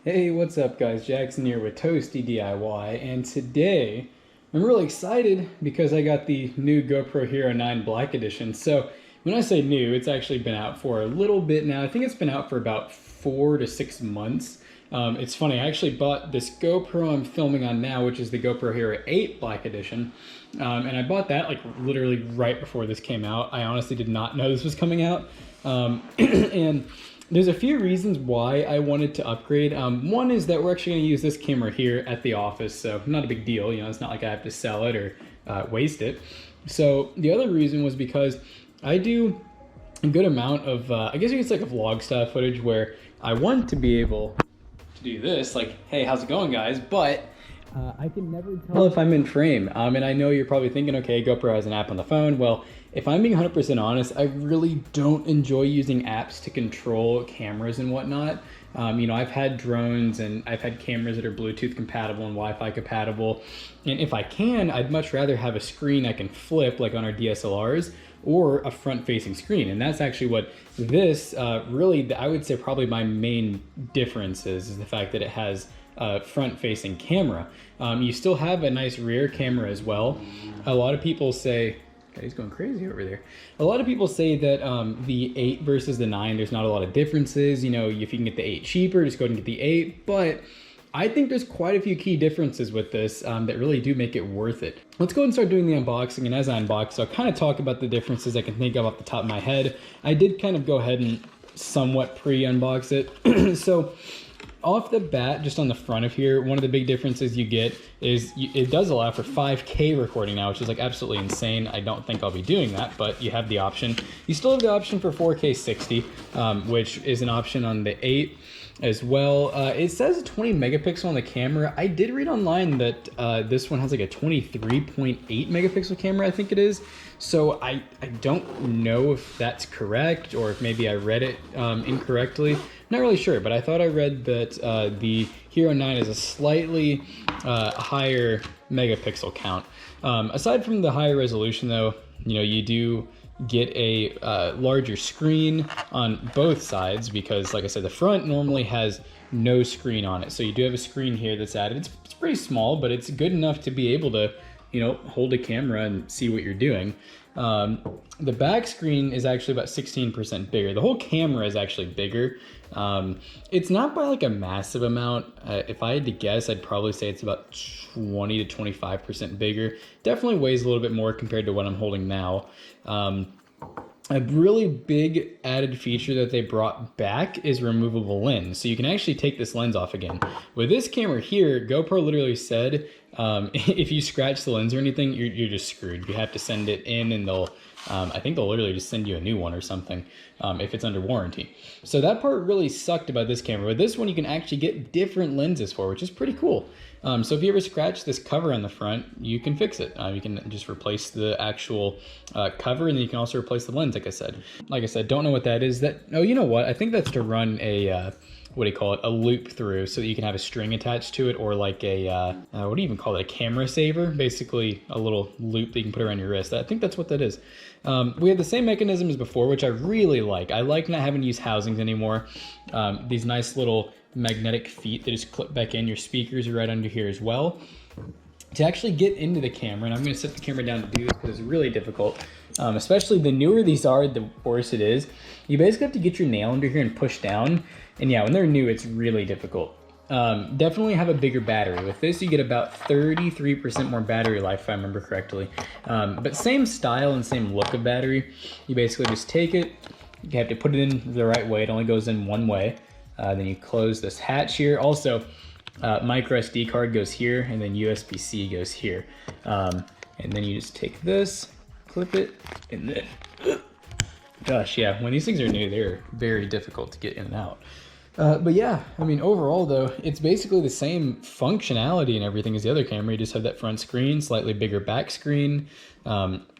Hey, what's up guys? Jackson here with Toasty DIY, and today I'm really excited because I got the new GoPro Hero 9 Black Edition. So when I say new, it's actually been out for a little bit now. I think it's been out for about 4 to 6 months. It's funny, I actually bought this GoPro I'm filming on now, which is the GoPro Hero 8 Black Edition. And I bought that like literally right before this came out. I honestly did not know this was coming out. And there's a few reasons why I wanted to upgrade. One is that we're actually going to use this camera here at the office, so not a big deal. You know, it's not like I have to sell it or waste it. So the other reason was because I do a good amount of, I guess you could say like a vlog style footage where I want to be able to do this, like, hey, how's it going, guys? But I can never tell if I'm in frame. And I know you're probably thinking, okay, GoPro has an app on the phone. Well, if I'm being 100% honest, I really don't enjoy using apps to control cameras and whatnot. You know, I've had drones and I've had cameras that are Bluetooth compatible and Wi-Fi compatible. And if I can, I'd much rather have a screen I can flip like on our DSLRs or a front-facing screen. And that's actually what this really, I would say probably my main difference is the fact that it has a front-facing camera. You still have a nice rear camera as well. A lot of people say, okay, he's going crazy over there. A lot of people say that the 8 versus the 9, there's not a lot of differences. You know, if you can get the 8 cheaper, just go ahead and get the 8. But I think there's quite a few key differences with this that really do make it worth it. Let's go ahead and start doing the unboxing. And as I unbox, I'll kind of talk about the differences I can think of off the top of my head. I did kind of go ahead and somewhat pre-unbox it. So off the bat, just on the front of here, one of the big differences you get is it does allow for 5K recording now, which is like absolutely insane. I don't think I'll be doing that, but you have the option. You still have the option for 4K 60, which is an option on the 8 as well. It says 20 megapixel on the camera. I did read online that this one has like a 23.8 megapixel camera, I think it is. So I don't know if that's correct or if maybe I read it incorrectly. Not really sure, but I thought I read that the Hero 9 is a slightly higher megapixel count. Aside from the higher resolution though, you know, you do get a larger screen on both sides because, like I said, the front normally has no screen on it. So you do have a screen here that's added. It's pretty small, but it's good enough to be able to, you know, hold a camera and see what you're doing. The back screen is actually about 16% bigger. The whole camera is actually bigger. It's not by like a massive amount. If I had to guess, I'd probably say it's about 20 to 25% bigger. Definitely weighs a little bit more compared to what I'm holding now. A really big added feature that they brought back is removable lens. So you can actually take this lens off again. With this camera here, GoPro literally said, if you scratch the lens or anything, you're just screwed. You have to send it in and they'll, I think they'll literally just send you a new one or something if it's under warranty. So that part really sucked about this camera. But this one you can actually get different lenses for, which is pretty cool. So if you ever scratch this cover on the front, you can fix it. You can just replace the actual cover, and then you can also replace the lens, like I said. Like I said, don't know what that is. Oh, you know what? I think that's to run a, what do you call it? A loop through so that you can have a string attached to it, or like a, what do you even call it? A camera saver? Basically a little loop that you can put around your wrist. I think that's what that is. We have the same mechanism as before, which I really like. I like not having to use housings anymore. These nice little magnetic feet that just clip back in. Your speakers are right under here as well. To actually get into the camera, and I'm going to set the camera down to do this because it's really difficult, especially the newer these are, the worse it is. You basically have to get your nail under here and push down, and yeah, when they're new, it's really difficult. Definitely have a bigger battery. With this, you get about 33% more battery life, if I remember correctly. But same style and same look of battery. You basically just take it, you have to put it in the right way. It only goes in one way. Then you close this hatch here. Also, micro SD card goes here, and then USB-C goes here. And then you just take this, clip it, and then, gosh, yeah, when these things are new, they're very difficult to get in and out. But yeah, I mean, overall though, it's basically the same functionality and everything as the other camera. You just have that front screen, slightly bigger back screen,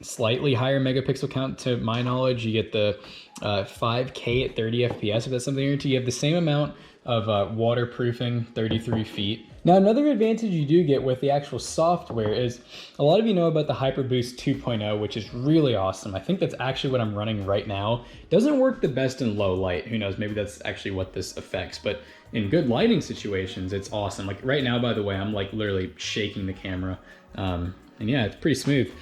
slightly higher megapixel count to my knowledge. You get the 5K at 30 FPS if that's something you're into. You have the same amount of waterproofing 33 feet. Now, another advantage you do get with the actual software is a lot of you know about the HyperBoost 2.0, which is really awesome. I think that's actually what I'm running right now. Doesn't work the best in low light. Who knows, maybe that's actually what this affects, but in good lighting situations, it's awesome. Like right now, by the way, I'm like literally shaking the camera. And yeah, it's pretty smooth.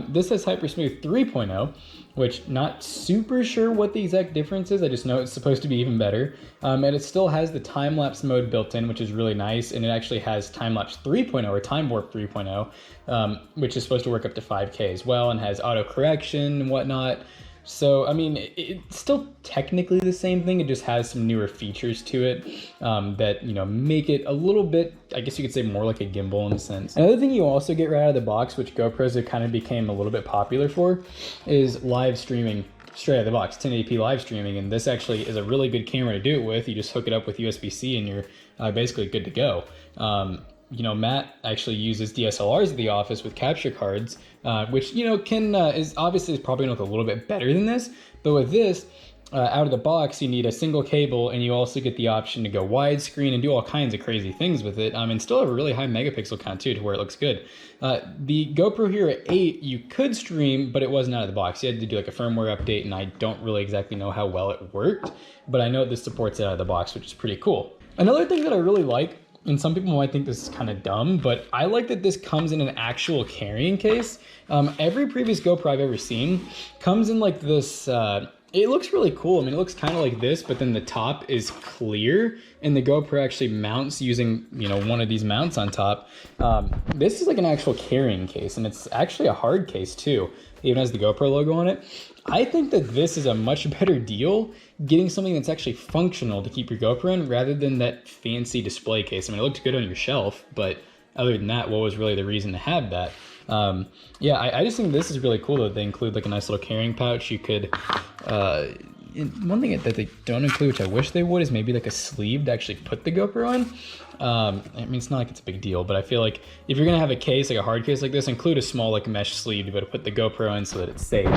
This has Hypersmooth 3.0, which not super sure what the exact difference is. I just know it's supposed to be even better. And it still has the time-lapse mode built in, which is really nice. And it actually has time-lapse 3.0 or time warp 3.0, which is supposed to work up to 5K as well, and has auto correction and whatnot. So, I mean, it's still technically the same thing. It just has some newer features to it that, you know, make it a little bit, I guess you could say, more like a gimbal in a sense. Another thing you also get right out of the box, which GoPros have kind of became a little bit popular for, is live streaming straight out of the box, 1080p live streaming. And this actually is a really good camera to do it with. You just hook it up with USB-C and you're basically good to go. You know, Matt actually uses DSLRs at the office with capture cards, which, you know, is obviously probably gonna look a little bit better than this, but with this, out of the box, you need a single cable, and you also get the option to go widescreen and do all kinds of crazy things with it, and still have a really high megapixel count too, to where it looks good. The GoPro Hero 8, you could stream, but it wasn't out of the box. You had to do like a firmware update, and I don't really exactly know how well it worked, but I know this supports it out of the box, which is pretty cool. Another thing that I really like, and some people might think this is kind of dumb, but I like that this comes in an actual carrying case. Every previous GoPro I've ever seen comes in like this, it looks really cool. I mean, it looks kind of like this, but then the top is clear, and the GoPro actually mounts using, you know, one of these mounts on top. This is like an actual carrying case, and it's actually a hard case too. Even has the GoPro logo on it. I think that this is a much better deal, getting something that's actually functional to keep your GoPro in rather than that fancy display case. I mean, it looked good on your shelf, but other than that, what was really the reason to have that? Yeah, I just think this is really cool that they include like a nice little carrying pouch. You could, one thing that they don't include, which I wish they would, is maybe like a sleeve to actually put the GoPro in. I mean, it's not like it's a big deal, but I feel like if you're gonna have a case, like a hard case like this, include a small like mesh sleeve to be able to put the GoPro in so that it's safe.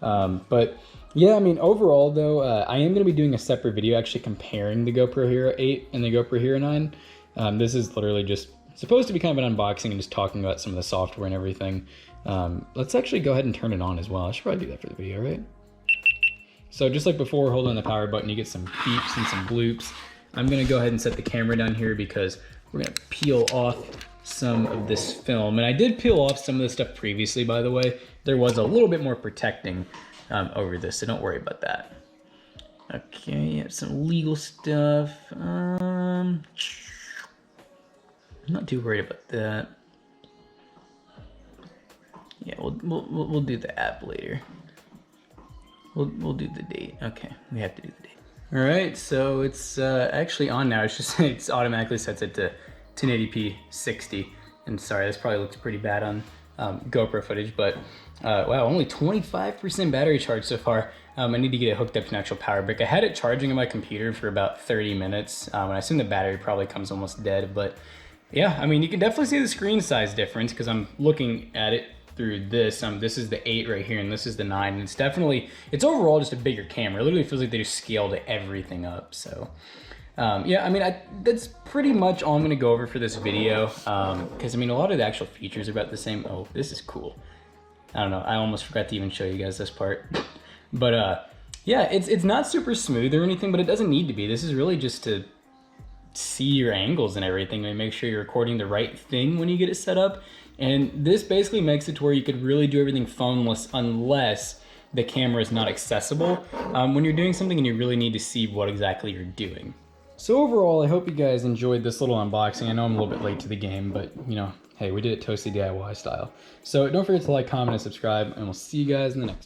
But yeah, I mean, overall though, I am gonna be doing a separate video actually comparing the GoPro Hero 8 and the GoPro Hero 9. This is literally just supposed to be kind of an unboxing and just talking about some of the software and everything. Let's actually go ahead and turn it on as well. I should probably do that for the video, right? So just like before, holding the power button, you get some beeps and some bloops. I'm gonna go ahead and set the camera down here because we're gonna peel off some of this film. And I did peel off some of this stuff previously, by the way. There was a little bit more protecting over this, so don't worry about that. Okay, you have some legal stuff. I'm not too worried about that. Yeah, we'll do the app later. We'll do the date. Okay, we have to do the date. All right, so it's actually on now. It's just it's automatically sets it to 1080p 60. And sorry, this probably looks pretty bad on GoPro footage, but wow, only 25% battery charge so far. I need to get it hooked up to an actual power brick. I had it charging on my computer for about 30 minutes, and I assume the battery probably comes almost dead, but yeah, I mean, you can definitely see the screen size difference because I'm looking at it through this. This is the 8 right here, and this is the 9, and it's overall just a bigger camera. It literally feels like they just scaled everything up, so. Yeah, I mean, that's pretty much all I'm gonna go over for this video, because I mean, a lot of the actual features are about the same. Oh, this is cool. I don't know, I almost forgot to even show you guys this part. But yeah, it's not super smooth or anything, but it doesn't need to be. This is really just to see your angles and everything and make sure you're recording the right thing when you get it set up. And this basically makes it to where you could really do everything phoneless unless the camera is not accessible when you're doing something and you really need to see what exactly you're doing. So overall, I hope you guys enjoyed this little unboxing. I know I'm a little bit late to the game, but you know, hey, we did it toasty DIY style. So don't forget to like, comment, and subscribe, and we'll see you guys in the next one.